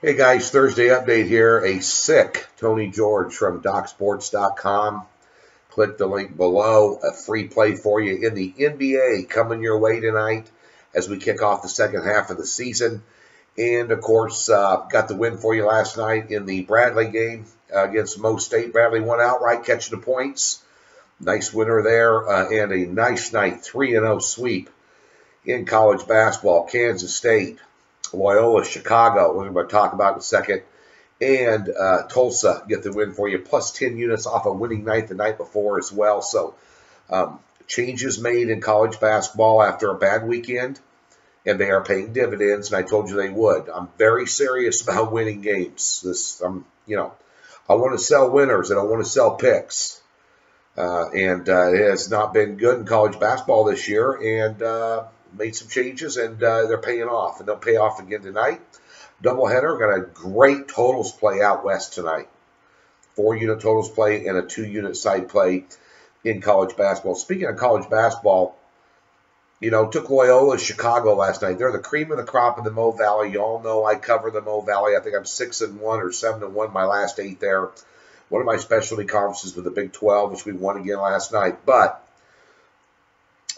Hey guys, Thursday update here. A sick Tony George from DocSports.com. Click the link below. A free play for you in the NBA coming your way tonight as we kick off the second half of the season. And of course, got the win for you last night in the Bradley game against Mo State. Bradley won outright, catching the points. Nice winner there, and a nice night, 3-0 sweep in college basketball. Kansas State, Loyola, Chicago, we're going to talk about in a second, and Tulsa get the win for you, plus 10 units off a winning night the night before as well. So changes made in college basketball after a bad weekend, and they are paying dividends, and I told you they would. I'm very serious about winning games. I want to sell winners, and I want to sell picks. And it has not been good in college basketball this year, and made some changes, and they're paying off, and they'll pay off again tonight. Doubleheader, got a great totals play out west tonight. 4-unit totals play and a 2-unit side play in college basketball. Speaking of college basketball, took Loyola Chicago last night. They're the cream of the crop in the Mo Valley. You all know I cover the Mo Valley. I think I'm 6-1 or 7-1 my last 8 there. One of my specialty conferences with the Big 12, which we won again last night. But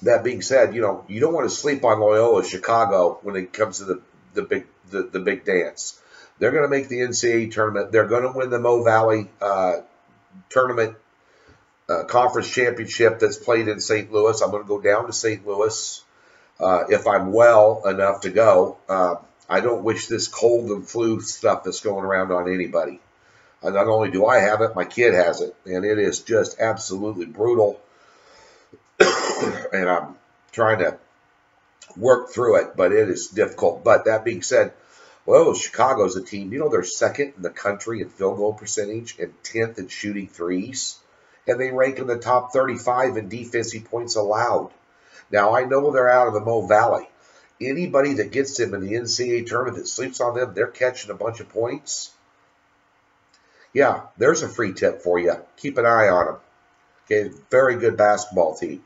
that being said, you don't want to sleep on Loyola Chicago when it comes to the big dance. They're going to make the NCAA tournament. They're going to win the Mo Valley tournament conference championship that's played in St. Louis. I'm going to go down to St. Louis if I'm well enough to go. I don't wish this cold and flu stuff that's going around on anybody. Not only do I have it, my kid has it, and it is just absolutely brutal. And I'm trying to work through it, but it is difficult. But that being said, well, Chicago's a team. They're second in the country in field goal percentage and 10th in shooting threes, and they rank in the top 35 in defensive points allowed. Now, I know they're out of the Mo Valley. Anybody that gets them in the NCAA tournament that sleeps on them, they're catching a bunch of points. Yeah, there's a free tip for you. Keep an eye on them. Okay, very good basketball team.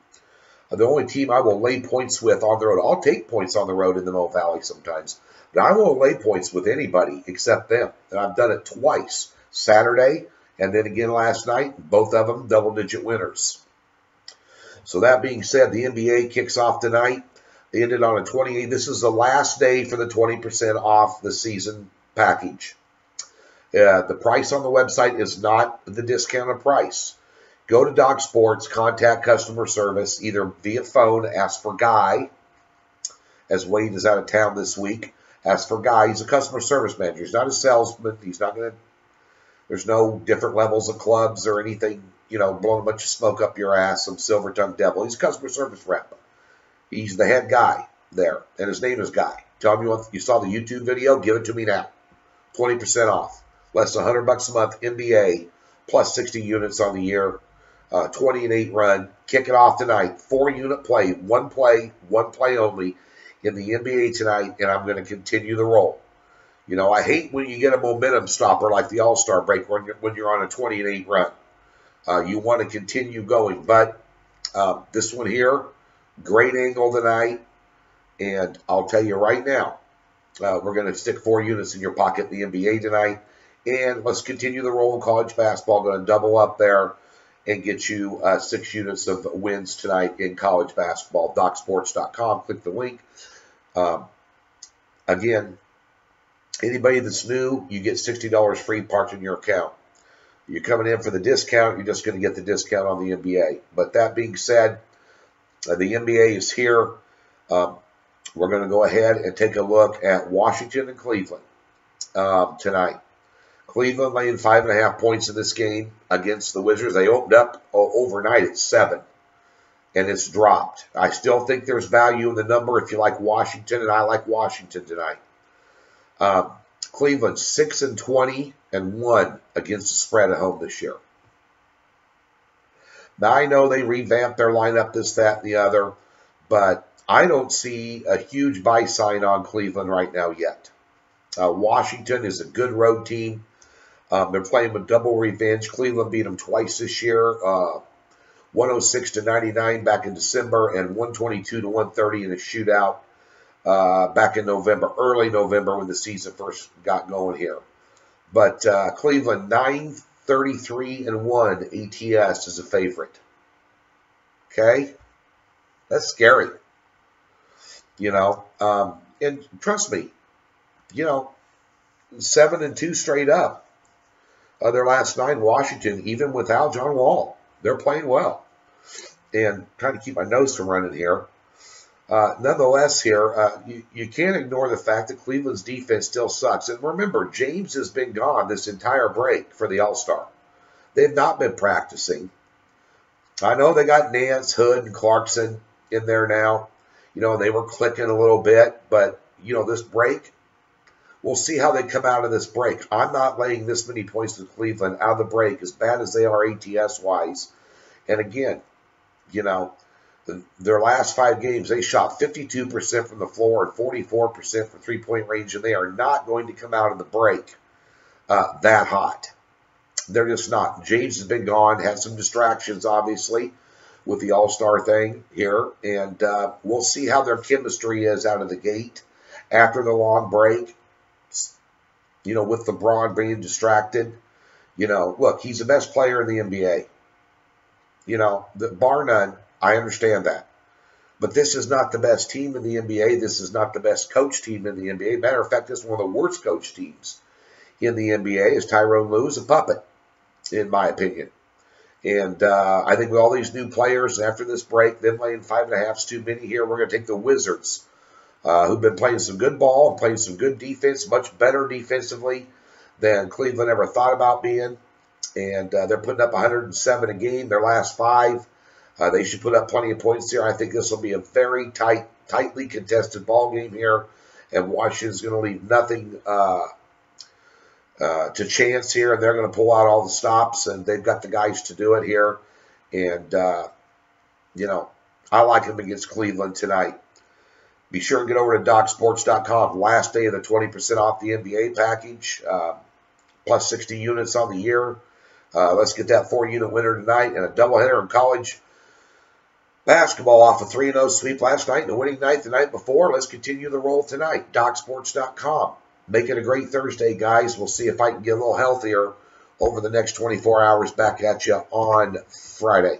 The only team I will lay points with on the road, I'll take points on the road in the Mo Valley sometimes, but I won't lay points with anybody except them. And I've done it twice, Saturday and then again last night, both of them double-digit winners. So that being said, the NBA kicks off tonight. They ended on a 28. This is the last day for the 20% off the season package. The price on the website is not the discounted price. Go to Doc Sports, contact customer service, either via phone, ask for Guy, as Wade is out of town this week. Ask for Guy. He's a customer service manager. He's not a salesman. He's not going to, there's no different levels of clubs or anything, blowing a bunch of smoke up your ass, some silver-tongued devil. He's a customer service rep. He's the head guy there, and his name is Guy. Tell him you saw the YouTube video, give it to me now. 20% off. Less than $100 a month, NBA, plus 60 units on the year. 20-8 run. Kick it off tonight. 4-unit play, one play only in the NBA tonight, and I'm going to continue the roll. I hate when you get a momentum stopper like the All-Star break when you're on a 20-8 run. You want to continue going, but this one here, great angle tonight, and I'll tell you right now, we're going to stick 4 units in your pocket in the NBA tonight, and let's continue the roll in college basketball. Going to double up there and get you 6 units of wins tonight in college basketball. DocSports.com. Click the link. Again, anybody that's new, you get $60 free parked in your account. You're coming in for the discount, you're just going to get the discount on the NBA. But that being said, the NBA is here. We're going to go ahead and take a look at Washington and Cleveland tonight. Cleveland laying 5.5 points in this game against the Wizards. They opened up overnight at 7, and it's dropped. I still think there's value in the number if you like Washington, and I like Washington tonight. Cleveland 6-20 and 1 against the spread at home this year. Now, I know they revamped their lineup, this, that, and the other, but I don't see a huge buy sign on Cleveland right now yet. Washington is a good road team. They're playing with double revenge. Cleveland beat them twice this year, 106-99 back in December and 122-130 in a shootout back in November, early November when the season first got going here. But Cleveland 933-1 ATS is a favorite. Okay, that's scary. And trust me, you know, 7-2 straight up. Their last 9, Washington, even without John Wall, they're playing well. And trying to keep my nose from running here. Nonetheless, here, you can't ignore the fact that Cleveland's defense still sucks. And remember, James has been gone this entire break for the All-Star. They've not been practicing. I know they got Nance, Hood, and Clarkson in there now. They were clicking a little bit, but, this break, we'll see how they come out of this break. I'm not laying this many points to Cleveland out of the break, as bad as they are ATS-wise. And again, their last 5 games, they shot 52% from the floor and 44% from three-point range, and they are not going to come out of the break that hot. They're just not. James has been gone, had some distractions, obviously, with the All-Star thing here, and we'll see how their chemistry is out of the gate after the long break, with LeBron being distracted. Look, he's the best player in the NBA. Bar none, I understand that. But this is not the best team in the NBA. This is not the best coach team in the NBA. Matter of fact, this is one of the worst coach teams in the NBA. Is Tyrone Lue is a puppet, in my opinion. And I think with all these new players, after this break, them laying 5.5 is too many here. We're going to take the Wizards, who've been playing some good ball and playing some good defense, much better defensively than Cleveland ever thought about being. And they're putting up 107 a game, their last 5. They should put up plenty of points here. I think this will be a very tightly contested ball game here, and Washington's going to leave nothing to chance here, and they're going to pull out all the stops, and they've got the guys to do it here. And, I like them against Cleveland tonight. Be sure and get over to DocSports.com. Last day of the 20% off the NBA package, plus 60 units on the year. Let's get that 4-unit winner tonight and a doubleheader in college basketball off a 3-0 sweep last night and a winning night the night before. Let's continue the roll tonight. DocSports.com. Make it a great Thursday, guys. We'll see if I can get a little healthier over the next 24 hours. Back at you on Friday.